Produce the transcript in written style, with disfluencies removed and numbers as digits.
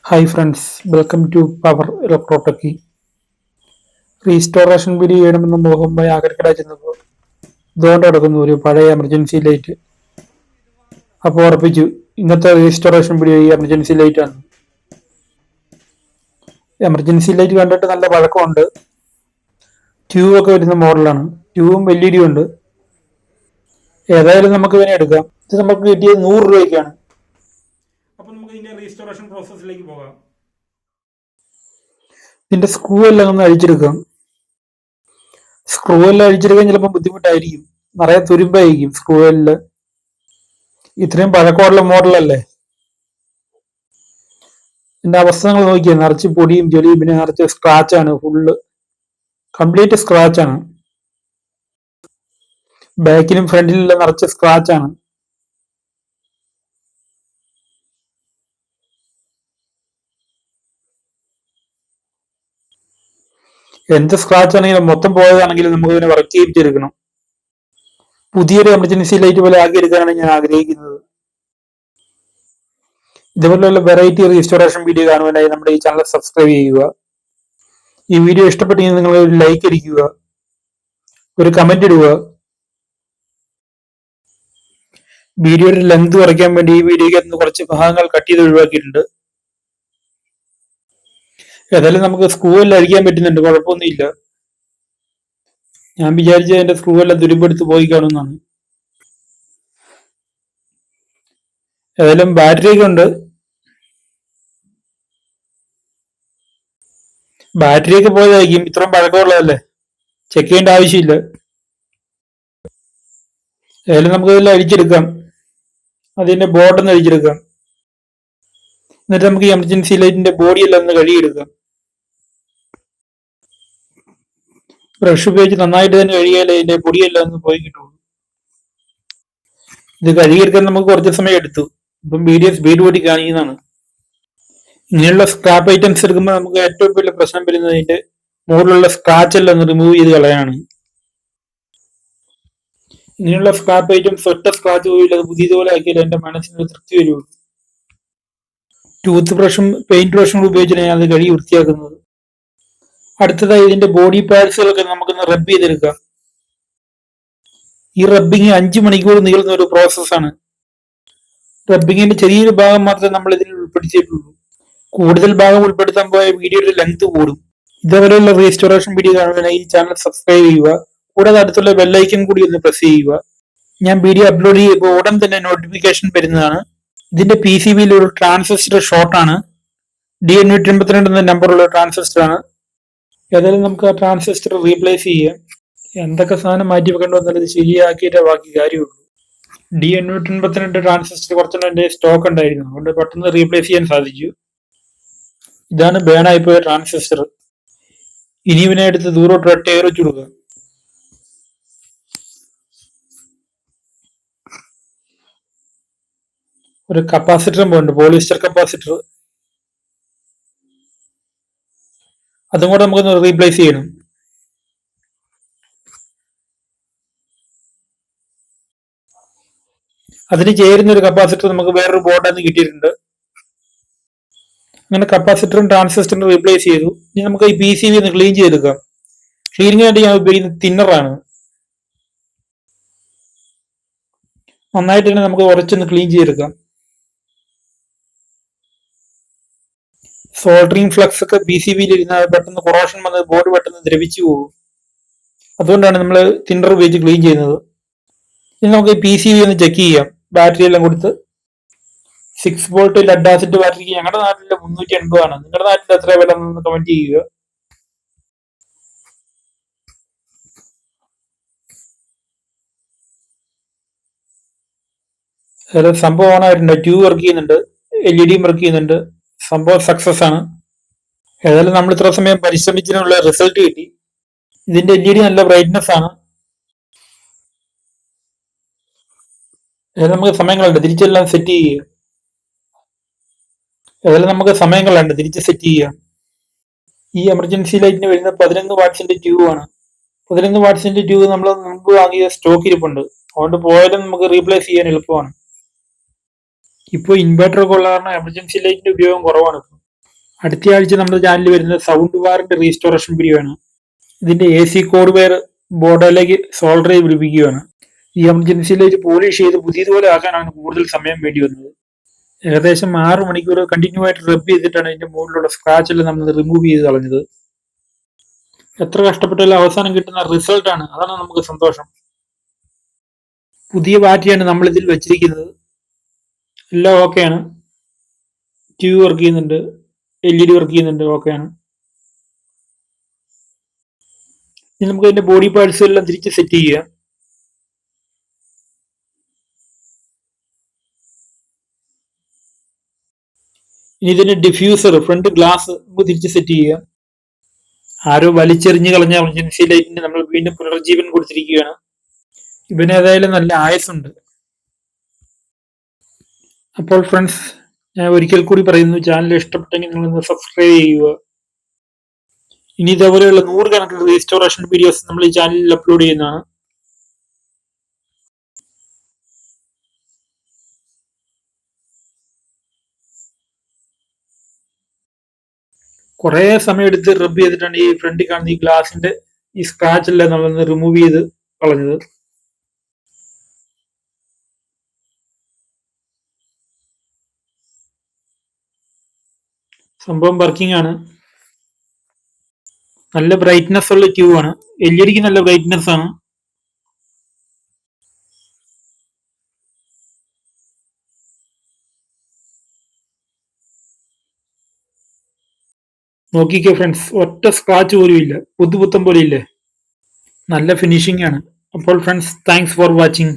Hi friends, welcome to power electrotechy. Restoration video ചെയ്യണമെന്ന് മോഹമായി ആഗ്രഹക്കട ചെന്നപ്പോൾ ഇതുകൊണ്ട് കിടക്കുന്നു ഒരു പഴയ എമർജൻസി ലൈറ്റ്. അപ്പോൾ ഉറപ്പിച്ചു ഇന്നത്തെ റീസ്റ്റോറേഷൻ വീഡിയോ ഈ എമർജൻസി ലൈറ്റ് ആണ്. എമർജൻസി ലൈറ്റ് കണ്ടിട്ട് നല്ല പഴക്കമുണ്ട്. ട്യൂബ് ഒക്കെ വരുന്ന മോഡലാണ്. ട്യൂബും LED ഉണ്ട്. ഏതായാലും നമുക്ക് ഇതിനെ എടുക്കാം. ഇത് നമുക്ക് കിട്ടിയത് 100 രൂപയ്ക്കാണ്. അപ്പൊ നമുക്ക് ഇതിന്റെ റീസ്റ്റോറേഷൻ പ്രോസസ്സിലേക്ക് പോകാം. ഇതിന്റെ സ്ക്രൂ എല്ലാം ഒന്ന് അഴിച്ചെടുക്കാം. സ്ക്രൂ എല്ലാം അഴിച്ചെടുക്കാൻ ചിലപ്പോൾ ബുദ്ധിമുട്ടായിരിക്കും, നിറയെ തുരുമ്പായിരിക്കും സ്ക്രൂ എല്ലാം. ഇത്രയും പഴക്കമുള്ള മോഡലല്ലേ. ഇതിന്റെ അവസ്ഥ നിങ്ങൾ നോക്കിയാൽ നിറച്ച് പൊടിയും ചെളിയും, പിന്നെ നിറച്ച് സ്ക്രാച്ചാണ്. Full complete സ്ക്രാച്ചാണ്. ബാക്കിലും ഫ്രണ്ടിലും നിറച്ച് സ്ക്രാച്ചാണ്. എന്ത് സ്ക്രാച്ച് ആണെങ്കിലും മൊത്തം പോയതാണെങ്കിലും നമുക്ക് ഇതിനെ വർക്ക് ചെയ്യിപ്പിച്ചെടുക്കണം. പുതിയൊരു എമർജൻസി ലൈറ്റ് പോലെ ആക്കിയെടുക്കാനാണ് ഞാൻ ആഗ്രഹിക്കുന്നത്. ഇതുപോലുള്ള വെറൈറ്റി റീസ്റ്റോറേഷൻ വീഡിയോ കാണുവാനായി നമ്മുടെ ഈ ചാനൽ സബ്സ്ക്രൈബ് ചെയ്യുക. ഈ വീഡിയോ ഇഷ്ടപ്പെട്ടെങ്കിൽ നിങ്ങൾ ഒരു ലൈക്ക് അടിക്കുക, ഒരു കമന്റ് ഇടുക. വീഡിയോയുടെ ലെങ്ത് കുറയ്ക്കാൻ വേണ്ടി ഈ വീഡിയോയ്ക്ക് കുറച്ച് ഭാഗങ്ങൾ കട്ട് ചെയ്ത് ഒഴിവാക്കിയിട്ടുണ്ട്. ഏതായാലും നമുക്ക് സ്ക്രൂ എല്ലാം അഴിക്കാൻ പറ്റുന്നുണ്ട്, കുഴപ്പമൊന്നുമില്ല. ഞാൻ വിചാരിച്ച അതിന്റെ സ്ക്രൂ എല്ലാം തുരുമ്പെടുത്ത് പോയി കാണുന്നതാണ്. ഏതായാലും ബാറ്ററി ഒക്കെ ഉണ്ട്. ബാറ്ററി ഒക്കെ പോയതായിരിക്കും, ഇത്രയും പഴക്കമുള്ളതല്ലേ, ചെക്ക് ചെയ്യേണ്ട ആവശ്യമില്ല. ഏതായാലും നമുക്ക് ഇതെല്ലാം അഴിച്ചെടുക്കാം. അതിന്റെ ബോർഡ് ഒന്ന് അഴിച്ചെടുക്കാം. എന്നിട്ട് നമുക്ക് ഈ എമർജൻസി ലൈറ്റിന്റെ ബോഡി എല്ലാം ഒന്ന് കഴുകിയെടുക്കാം. ബ്രഷ് ഉപയോഗിച്ച് നന്നായിട്ട് തന്നെ കഴുകിയാലേ ഇതിന്റെ പൊടിയെല്ലാം ഒന്ന് പോയി കിട്ടുള്ളൂ. ഇത് കഴുകിയെടുക്കാൻ നമുക്ക് കുറച്ച് സമയം എടുത്തു. ഇപ്പം വീഡിയോ സ്പീഡ് കൂടി കാണിക്കുന്നതാണ്. ഇങ്ങനെയുള്ള സ്ക്രാപ്പ് ഐറ്റംസ് എടുക്കുമ്പോൾ നമുക്ക് ഏറ്റവും വലിയ പ്രശ്നം വരുന്നത് ഇതിന്റെ മുകളിലുള്ള സ്ക്രാച്ച് എല്ലാം ഒന്ന് റിമൂവ് ചെയ്ത് കളയാണ്. ഇങ്ങനെയുള്ള സ്ക്രാപ്പ് ഐറ്റംസ് ഒറ്റ സ്ക്രാച്ച് പോയില്ല, അത് പുതിയതുപോലെ ആക്കിയാൽ എന്റെ മനസ്സിന് തൃപ്തി വരുള്ളൂ. ടൂത്ത് ബ്രഷും പെയിന്റ് ബ്രഷും കൂടി ഉപയോഗിച്ചാണ് ഞാൻ അത് കഴുകി വൃത്തിയാക്കുന്നത്. അടുത്തതായി ഇതിന്റെ ബോഡി പാർട്സുകളൊക്കെ നമുക്കൊന്ന് റബ്ബ് ചെയ്തെടുക്കാം. ഈ റബ്ബിങ് 5 മണിക്കൂർ നീളുന്ന ഒരു പ്രോസസ്സാണ്. റബ്ബിങ്ങിന്റെ ചെറിയൊരു ഭാഗം മാത്രമേ നമ്മൾ ഇതിൽ ഉൾപ്പെടുത്തിയിട്ടുള്ളൂ. കൂടുതൽ ഭാഗം ഉൾപ്പെടുത്താൻ പോയ വീഡിയോയുടെ ലെങ്ത് കൂടും. ഇതേപോലെയുള്ള റീസ്റ്റോറേഷൻ വീഡിയോ കാണുവാനായി ഈ ചാനൽ സബ്സ്ക്രൈബ് ചെയ്യുക. കൂടാതെ അടുത്തുള്ള ബെല്ലൈക്കൻ കൂടി ഒന്ന് പ്രസ് ചെയ്യുക. ഞാൻ വീഡിയോ അപ്ലോഡ് ചെയ്യുമ്പോൾ ഉടൻ തന്നെ നോട്ടിഫിക്കേഷൻ വരുന്നതാണ്. ഇതിന്റെ PCBയിൽ ഒരു ട്രാൻസിസ്റ്റർ ഷോർട്ടാണ്. DN152 എന്ന നമ്പറുള്ള ട്രാൻസിസ്റ്റർ ആണ്. ഏതായാലും നമുക്ക് ആ ട്രാൻസിസ്റ്റർ റീപ്ലേസ് ചെയ്യാം. എന്തൊക്കെ സാധനം മാറ്റി വെക്കേണ്ടി വന്നാലും ഇത് ശരിയാക്കിയിട്ടേ ബാക്കി കാര്യമുള്ളൂ. DN152 ട്രാൻസിസ്റ്റർ കുറച്ചെണ്ണം എന്റെ സ്റ്റോക്ക് ഉണ്ടായിരുന്നു, അതുകൊണ്ട് പെട്ടെന്ന് റീപ്ലേസ് ചെയ്യാൻ സാധിച്ചു. ഇതാണ് ബേണായിപ്പോയ ട്രാൻസിസ്റ്റർ. ഇനി ഇവനെ എടുത്ത് ദൂരോട്ട് ടയർ വെച്ച് കൊടുക്കുക. ഒരു കപ്പാസിറ്ററും പോണ്ട്, പോളിസ്റ്റർ കപ്പാസിറ്റർ. അതും കൂടെ നമുക്കൊന്ന് റീപ്ലേസ് ചെയ്യണം. അതിന് ചേരുന്ന ഒരു കപ്പാസിറ്റർ നമുക്ക് വേറൊരു ബോർഡിൽ നിന്ന് കിട്ടിയിട്ടുണ്ട്. അങ്ങനെ കപ്പാസിറ്ററും ട്രാൻസിസ്റ്ററും റീപ്ലേസ് ചെയ്തു. ഇനി നമുക്ക് ഈ PCB ഒന്ന് ക്ലീൻ ചെയ്തെടുക്കാം. ക്ലീനിങ്ങിന് വേണ്ടി ഞാൻ ഉപയോഗിക്കുന്ന തിന്നറാണ്. നന്നായിട്ട് തന്നെ നമുക്ക് ഉറച്ചൊന്ന് ക്ലീൻ ചെയ്തെടുക്കാം. സോൾഡറിങ് ഫ്ലക്സ് ഒക്കെ PCBയിൽ ഇരുന്നാൽ പെട്ടെന്ന് കൊറോഷൻ വന്ന് ബോർഡ് പെട്ടെന്ന് ദ്രവിച്ചു പോകും. അതുകൊണ്ടാണ് നമ്മൾ തിന്നർ ഉപയോഗിച്ച് ക്ലീൻ ചെയ്യുന്നത്. ഇനി നമുക്ക് PCB ഒന്ന് ചെക്ക് ചെയ്യാം. ബാറ്ററി എല്ലാം കൊടുത്ത് 6 വോൾട്ട് ലെഡ് ആസിഡ് ബാറ്ററിക്ക് ഞങ്ങളുടെ നാട്ടിൽ 380 ആണ്. നിങ്ങളുടെ നാട്ടിൽ എത്ര വില എന്ന് കമന്റ് ചെയ്യുക. സംഭവം ഓൺ ആയിട്ടുണ്ട്. ട്യൂബ് വർക്ക് ചെയ്യുന്നുണ്ട്, LED വർക്ക് ചെയ്യുന്നുണ്ട്. സംഭവം സക്സസ് ആണ്. ഏതായാലും നമ്മൾ ഇത്ര സമയം പരിശ്രമിച്ചതിനുള്ള റിസൾട്ട് കിട്ടി. ഇതിന്റെ LED നല്ല ബ്രൈറ്റ്നെസ് ആണ്. നമുക്ക് സമയങ്ങളുണ്ട്, തിരിച്ചെല്ലാം സെറ്റ് ചെയ്യുക. ഏതായാലും നമുക്ക് സമയങ്ങളുണ്ട്, തിരിച്ച് സെറ്റ് ചെയ്യാം. ഈ എമർജൻസി ലൈറ്റിന് വരുന്ന 11 വാട്ട്സിന്റെ ട്യൂബ് ആണ്. 11 വാട്ട്സിന്റെ ട്യൂബ് നമ്മൾ മുമ്പ് വാങ്ങിയ സ്റ്റോക്ക് ഇരിപ്പുണ്ട്, അതുകൊണ്ട് പോയാലും നമുക്ക് റീപ്ലേസ് ചെയ്യാൻ എളുപ്പമാണ്. ഇപ്പോൾ ഇൻവെർട്ടർ ഒക്കെ ഉള്ള കാരണം എമർജൻസി ലൈറ്റിന്റെ ഉപയോഗം കുറവാണ്. അടുത്ത ആഴ്ച നമ്മുടെ ചാനലിൽ വരുന്ന സൗണ്ട് വാറിന്റെ റീസ്റ്റോറേഷൻ വീഡിയോ ആണ്. ഇതിന്റെ AC കോഡ് വെയർ ബോർഡിലേക്ക് സോൾഡർ ചെയ്ത് പിടിപ്പിക്കുകയാണ്. ഈ എമർജൻസിയിലേക്ക് പോളിഷ് ചെയ്ത് പുതിയതുപോലെ ആക്കാനാണ് കൂടുതൽ സമയം വേണ്ടി വന്നത്. ഏകദേശം 6 മണിക്കൂർ കണ്ടിന്യൂ ആയിട്ട് റബ്ബ് ചെയ്തിട്ടാണ് ഇതിന്റെ മുകളിലുള്ള സ്ക്രാച്ച് എല്ലാം നമ്മൾ റിമൂവ് ചെയ്ത് കളഞ്ഞത്. എത്ര കഷ്ടപ്പെട്ടാലും അവസാനം കിട്ടുന്ന റിസൾട്ട് ആണ്, അതാണ് നമുക്ക് സന്തോഷം. പുതിയ ബാറ്ററിയാണ് നമ്മൾ ഇതിൽ വെച്ചിരിക്കുന്നത്. എല്ലാം ഓക്കെയാണ്. TV വർക്ക് ചെയ്യുന്നുണ്ട്, LED വർക്ക് ചെയ്യുന്നുണ്ട്, ഓക്കെയാണ്. ഇനി നമുക്ക് ഇതിന്റെ ബോഡി പാർട്സ് എല്ലാം തിരിച്ച് സെറ്റ് ചെയ്യാം. ഇനി ഇതിന്റെ ഡിഫ്യൂസർ ഫ്രണ്ട് ഗ്ലാസ് നമുക്ക് തിരിച്ച് സെറ്റ് ചെയ്യാം. ആരോ വലിച്ചെറിഞ്ഞു കളഞ്ഞ എമർജൻസി ലൈറ്റിന് നമ്മൾ വീണ്ടും പുനർജീവൻ കൊടുത്തിരിക്കുകയാണ്. ഇവന് ഏതായാലും നല്ല ആയുസുണ്ട്. അപ്പോൾ ഫ്രണ്ട്സ്, ഞാൻ ഒരിക്കൽ കൂടി പറയുന്നു, ചാനൽ ഇഷ്ടപ്പെട്ടെങ്കിൽ നിങ്ങളൊന്ന് സബ്സ്ക്രൈബ് ചെയ്യുക. ഇനി ഇതേപോലെയുള്ള 100 കണക്കിന് റീസ്റ്റോറേഷൻ വീഡിയോസ് നമ്മൾ ഈ ചാനലിൽ അപ്ലോഡ് ചെയ്യുന്നതാണ്. കുറെ സമയം എടുത്ത് റബ്ബ് ചെയ്തിട്ടാണ് ഈ ഫ്രണ്ടിൽ കാണുന്ന ഈ ഗ്ലാസിന്റെ ഈ സ്ക്രാച്ച് എല്ലാം നമ്മളൊന്ന് റിമൂവ് ചെയ്ത് കളഞ്ഞത്. സംഭവം വർക്കിംഗ് ആണ്. നല്ല ബ്രൈറ്റ്നെസ് ഉള്ള ട്യൂബ് ആണ്. LED നല്ല ബ്രൈറ്റ്നെസ് ആണ്. നോക്കിക്കോ ഫ്രണ്ട്സ്, ഒറ്റ സ്ക്രാച്ച് പോലും ഇല്ല, പുതുപുത്തം പോലെ ഇല്ലേ. നല്ല ഫിനിഷിംഗ് ആണ്. അപ്പോൾ ഫ്രണ്ട്സ്, താങ്ക്സ് ഫോർ വാച്ചിങ്.